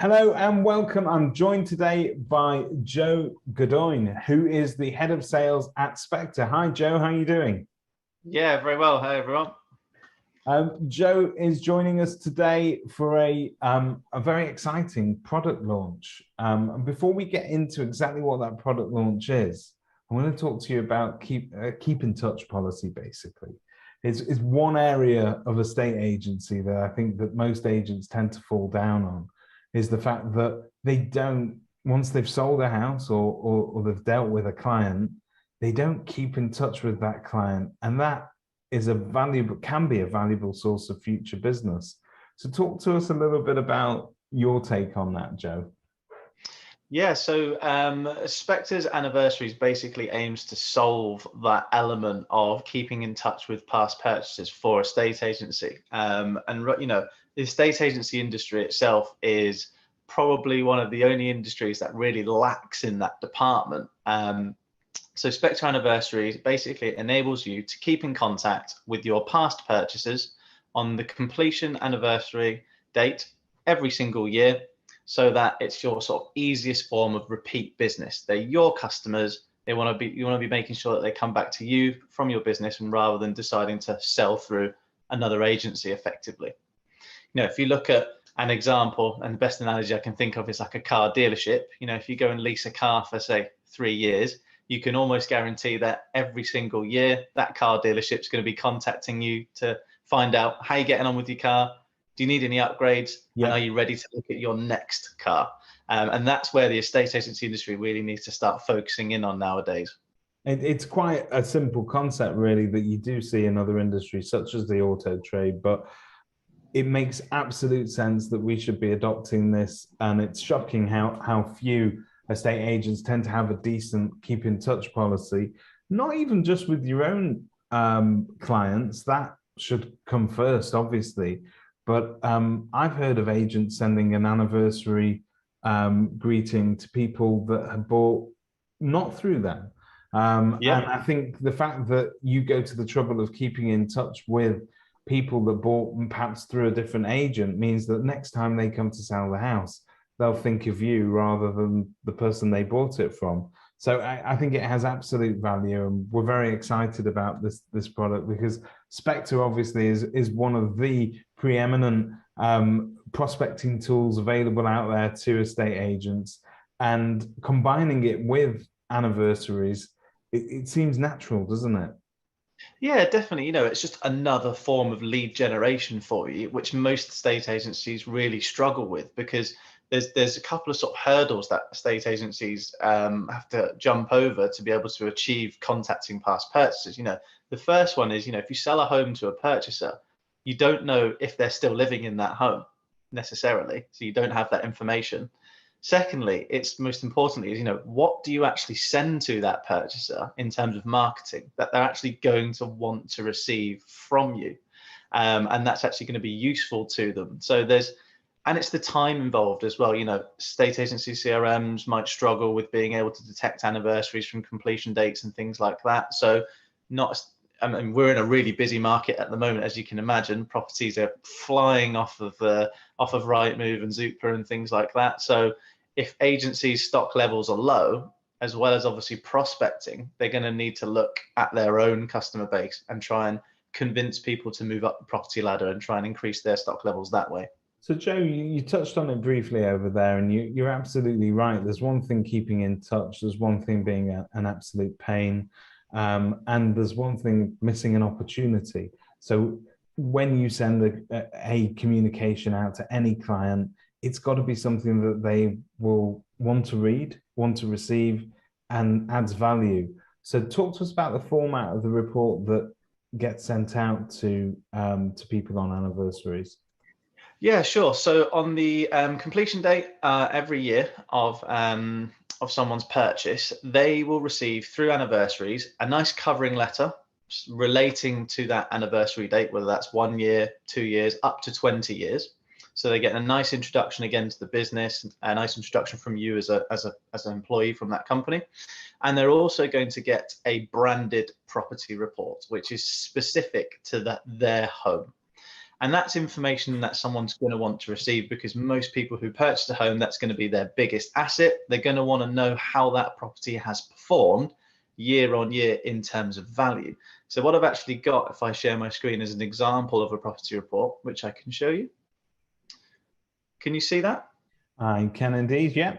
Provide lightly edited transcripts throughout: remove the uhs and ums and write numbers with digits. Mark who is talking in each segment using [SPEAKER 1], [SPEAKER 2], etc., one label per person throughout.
[SPEAKER 1] Hello and welcome. I'm joined today by Joe Godoyne, who is the head of sales at Spectre. Hi, Joe. How are you doing?
[SPEAKER 2] Yeah, very well. Hey, everyone.
[SPEAKER 1] Joe is joining us today for a very exciting product launch. And before we get into exactly what that product launch is, I want to talk to you about keep in touch policy. Basically, is one area of a state agency that I think that most agents tend to fall down on, is the fact that they don't, once they've sold a house or they've dealt with a client, they don't keep in touch with that client, and that is a valuable can be a valuable source of future business. So talk to us a little bit about your take on that, Joe.
[SPEAKER 2] Yeah, so Spectre's Anniversaries basically aims to solve that element of keeping in touch with past purchases for a state agency. The estate agency industry itself is probably one of the only industries that really lacks in that department. So Spectre Anniversaries basically enables you to keep in contact with your past purchases on the completion anniversary date every single year, so that it's your sort of easiest form of repeat business. They're your customers. You want to be making sure that they come back to you from your business, and rather than deciding to sell through another agency effectively. If you look at an example, and the best analogy I can think of is like a car dealership. If you go and lease a car for say 3 years, you can almost guarantee that every single year that car dealership's going to be contacting you to find out how you're getting on with your car. Do you need any upgrades? And
[SPEAKER 1] Yeah,
[SPEAKER 2] are you ready to look at your next car? And that's where the estate agency industry really needs to start focusing in on nowadays.
[SPEAKER 1] it's quite a simple concept, really, that you do see in other industries, such as the auto trade, but it makes absolute sense that we should be adopting this. And it's shocking how few estate agents tend to have a decent keep in touch policy, not even just with your own clients. That should come first, obviously. But I've heard of agents sending an anniversary greeting to people that have bought not through them. And
[SPEAKER 2] Yeah.
[SPEAKER 1] I think the fact that you go to the trouble of keeping in touch with people that bought perhaps through a different agent means that next time they come to sell the house, they'll think of you rather than the person they bought it from. So I think it has absolute value, and we're very excited about this product because Spectre obviously is one of the preeminent prospecting tools available out there to estate agents, and combining it with anniversaries, it seems natural, doesn't it?
[SPEAKER 2] Yeah, definitely. It's just another form of lead generation for you, which most estate agencies really struggle with, because there's a couple of sort of hurdles that estate agencies have to jump over to be able to achieve contacting past purchasers. The first one is, if you sell a home to a purchaser, you don't know if they're still living in that home necessarily, so you don't have that information. Secondly, it's most importantly is, what do you actually send to that purchaser in terms of marketing that they're actually going to want to receive from you? And that's actually going to be useful to them. And it's the time involved as well. State agency CRMs might struggle with being able to detect anniversaries from completion dates and things like that. So not, I mean, we're in a really busy market at the moment, as you can imagine. Properties are flying off of Rightmove and Zoopla and things like that. So if agencies' stock levels are low, as well as obviously prospecting, they're going to need to look at their own customer base and try and convince people to move up the property ladder and try and increase their stock levels that way.
[SPEAKER 1] So, Joe, you touched on it briefly over there, and you're absolutely right. There's one thing keeping in touch, there's one thing being an absolute pain, and there's one thing missing an opportunity. So, when you send a communication out to any client, it's got to be something that they will want to read, want to receive, and adds value. So, talk to us about the format of the report that gets sent out to people on anniversaries.
[SPEAKER 2] Yeah, sure. So on the completion date every year of someone's purchase, they will receive through Anniversaries a nice covering letter relating to that anniversary date, whether that's 1 year, 2 years, up to 20 years. So they get a nice introduction again to the business, a nice introduction from you as an employee from that company, and they're also going to get a branded property report, which is specific to their home. And that's information that someone's going to want to receive, because most people who purchase a home, that's going to be their biggest asset. They're going to want to know how that property has performed year on year in terms of value. So what I've actually got, if I share my screen, is an example of a property report, which I can show you. Can you see that?
[SPEAKER 1] I can indeed, yeah.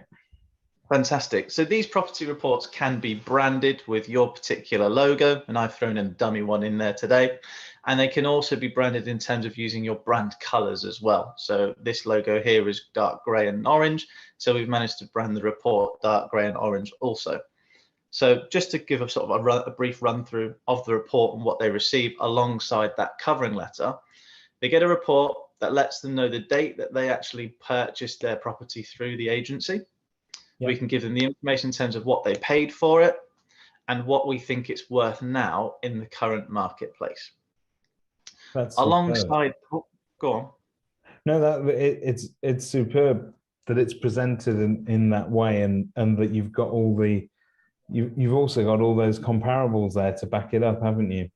[SPEAKER 2] Fantastic. So these property reports can be branded with your particular logo, and I've thrown a dummy one in there today. And they can also be branded in terms of using your brand colors as well. So this logo here is dark gray and orange. So we've managed to brand the report dark gray and orange also. So just to give a sort of a brief run through of the report and what they receive alongside that covering letter, they get a report that lets them know the date that they actually purchased their property through the agency.
[SPEAKER 1] Yep.
[SPEAKER 2] We can give them the information in terms of what they paid for it and what we think it's worth now in the current marketplace.
[SPEAKER 1] That's
[SPEAKER 2] alongside, oh, go on.
[SPEAKER 1] No, that it's superb that it's presented in that way, and that you've got all the you've also got all those comparables there to back it up, haven't you?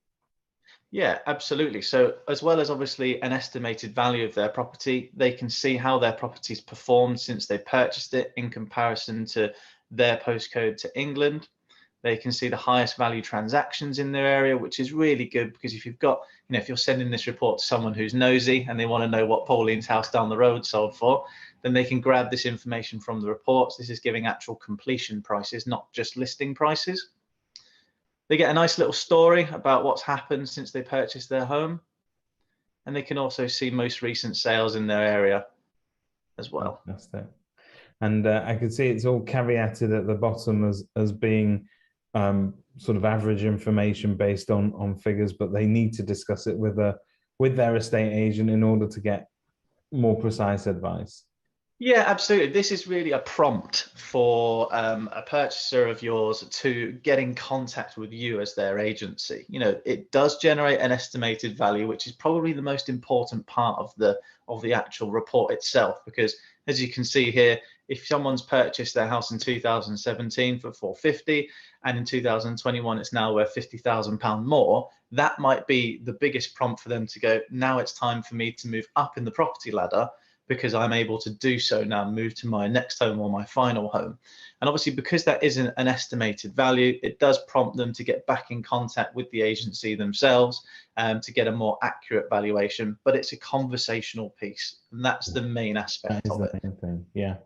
[SPEAKER 2] Yeah, absolutely. So as well as obviously an estimated value of their property, they can see how their property's performed since they purchased it in comparison to their postcode to England. They can see the highest value transactions in their area, which is really good, because if you've got, if you're sending this report to someone who's nosy and they want to know what Pauline's house down the road sold for, then they can grab this information from the reports. This is giving actual completion prices, not just listing prices. They get a nice little story about what's happened since they purchased their home. And they can also see most recent sales in their area as well.
[SPEAKER 1] Fantastic. And I can see it's all caveated at the bottom as being sort of average information based on figures, but they need to discuss it with their estate agent in order to get more precise advice.
[SPEAKER 2] Yeah, absolutely. This is really a prompt for a purchaser of yours to get in contact with you as their agency. It does generate an estimated value, which is probably the most important part of the actual report itself, because as you can see here, if someone's purchased their house in 2017 for 450 and in 2021 it's now worth £50,000 more, that might be the biggest prompt for them to go, now it's time for me to move up in the property ladder, because I'm able to do so now, move to my next home or my final home. And obviously, because that isn't an estimated value, it does prompt them to get back in contact with the agency themselves to get a more accurate valuation. But it's a conversational piece, and that's the main aspect of it.
[SPEAKER 1] That is the main thing. Yeah,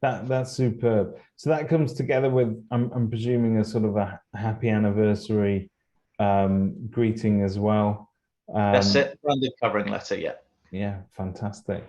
[SPEAKER 1] that's superb. So that comes together with, I'm presuming, a sort of a happy anniversary greeting as well.
[SPEAKER 2] That's it, branded covering letter, yeah.
[SPEAKER 1] Yeah, fantastic.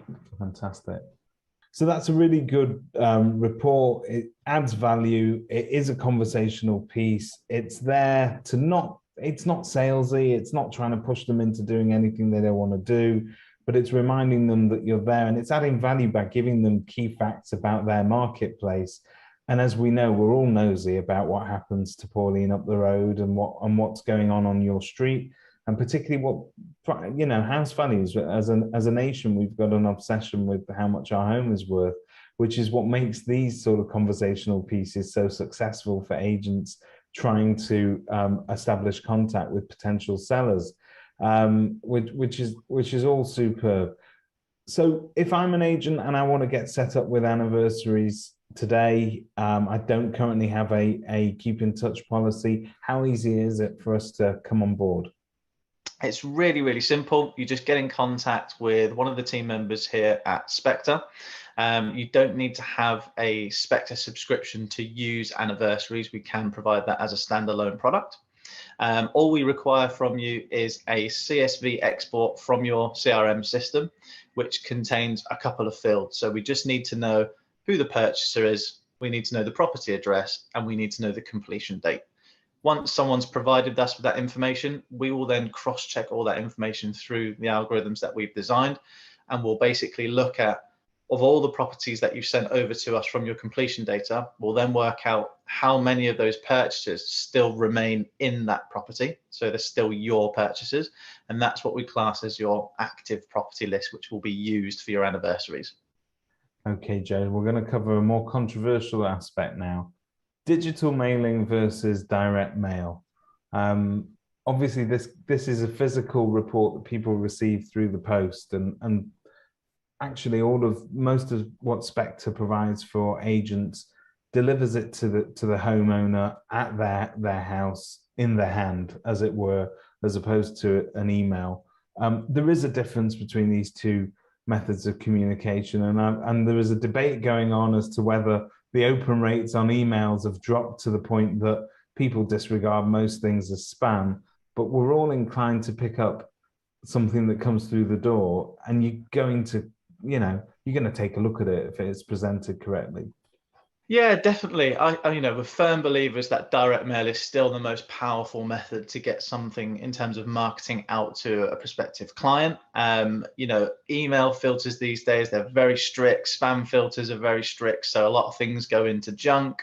[SPEAKER 1] So that's a really good report. It adds value. It is a conversational piece. It's there to it's not salesy. It's not trying to push them into doing anything they don't want to do, but it's reminding them that you're there, and it's adding value by giving them key facts about their marketplace. And as we know, we're all nosy about what happens to Pauline up the road and what's going on your street. And particularly house values. As a nation, we've got an obsession with how much our home is worth, which is what makes these sort of conversational pieces so successful for agents trying to establish contact with potential sellers, which is all superb. So if I'm an agent and I want to get set up with Anniversaries today, I don't currently have a keep in touch policy. How easy is it for us to come on board?
[SPEAKER 2] It's really, really simple. You just get in contact with one of the team members here at Spectre. You don't need to have a Spectre subscription to use Anniversaries. We can provide that as a standalone product. All we require from you is a CSV export from your CRM system, which contains a couple of fields. So we just need to know who the purchaser is, we need to know the property address, and we need to know the completion date. Once someone's provided us with that information, we will then cross-check all that information through the algorithms that we've designed, and we'll basically look at, of all the properties that you've sent over to us from your completion data, we'll then work out how many of those purchases still remain in that property. So they're still your purchases, and that's what we class as your active property list, which will be used for your Anniversaries.
[SPEAKER 1] Okay, Joe, we're going to cover a more controversial aspect now. Digital mailing versus direct mail. obviously this is a physical report that people receive through the post, and actually most of what Spectre provides for agents delivers it to the homeowner at their house in their hand, as it were, as opposed to an email. There is a difference between these two methods of communication, and there is a debate going on as to whether the open rates on emails have dropped to the point that people disregard most things as spam, but we're all inclined to pick up something that comes through the door, and you're going to take a look at it if it's presented correctly.
[SPEAKER 2] Yeah, definitely. We're firm believers that direct mail is still the most powerful method to get something in terms of marketing out to a prospective client. Email filters these days, they're very strict. Spam filters are very strict. So a lot of things go into junk.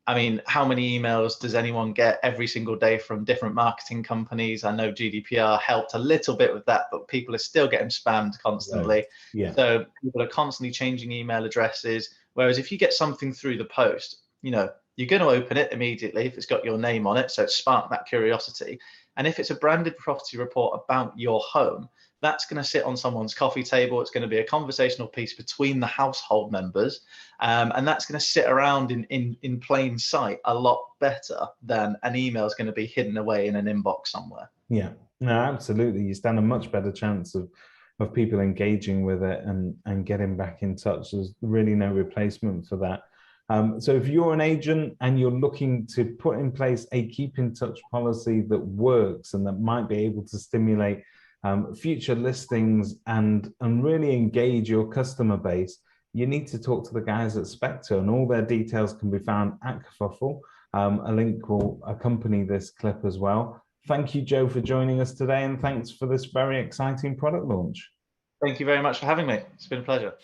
[SPEAKER 2] I mean, how many emails does anyone get every single day from different marketing companies? I know GDPR helped a little bit with that, but people are still getting spammed constantly.
[SPEAKER 1] Right. Yeah.
[SPEAKER 2] So people are constantly changing email addresses. Whereas if you get something through the post, you're going to open it immediately if it's got your name on it. So it sparked that curiosity. And if it's a branded property report about your home, that's going to sit on someone's coffee table. It's going to be a conversational piece between the household members. And that's going to sit around in plain sight a lot better than an email is going to be hidden away in an inbox somewhere.
[SPEAKER 1] Yeah, no, absolutely. You stand a much better chance of people engaging with it and getting back in touch. There's really no replacement for that. So if you're an agent and you're looking to put in place a keep in touch policy that works and that might be able to stimulate future listings and really engage your customer base, you need to talk to the guys at Spectre, and all their details can be found at Kerfuffle. A link will accompany this clip as well. Thank you, Joe, for joining us today, and thanks for this very exciting product launch.
[SPEAKER 2] Thank you very much for having me. It's been a pleasure.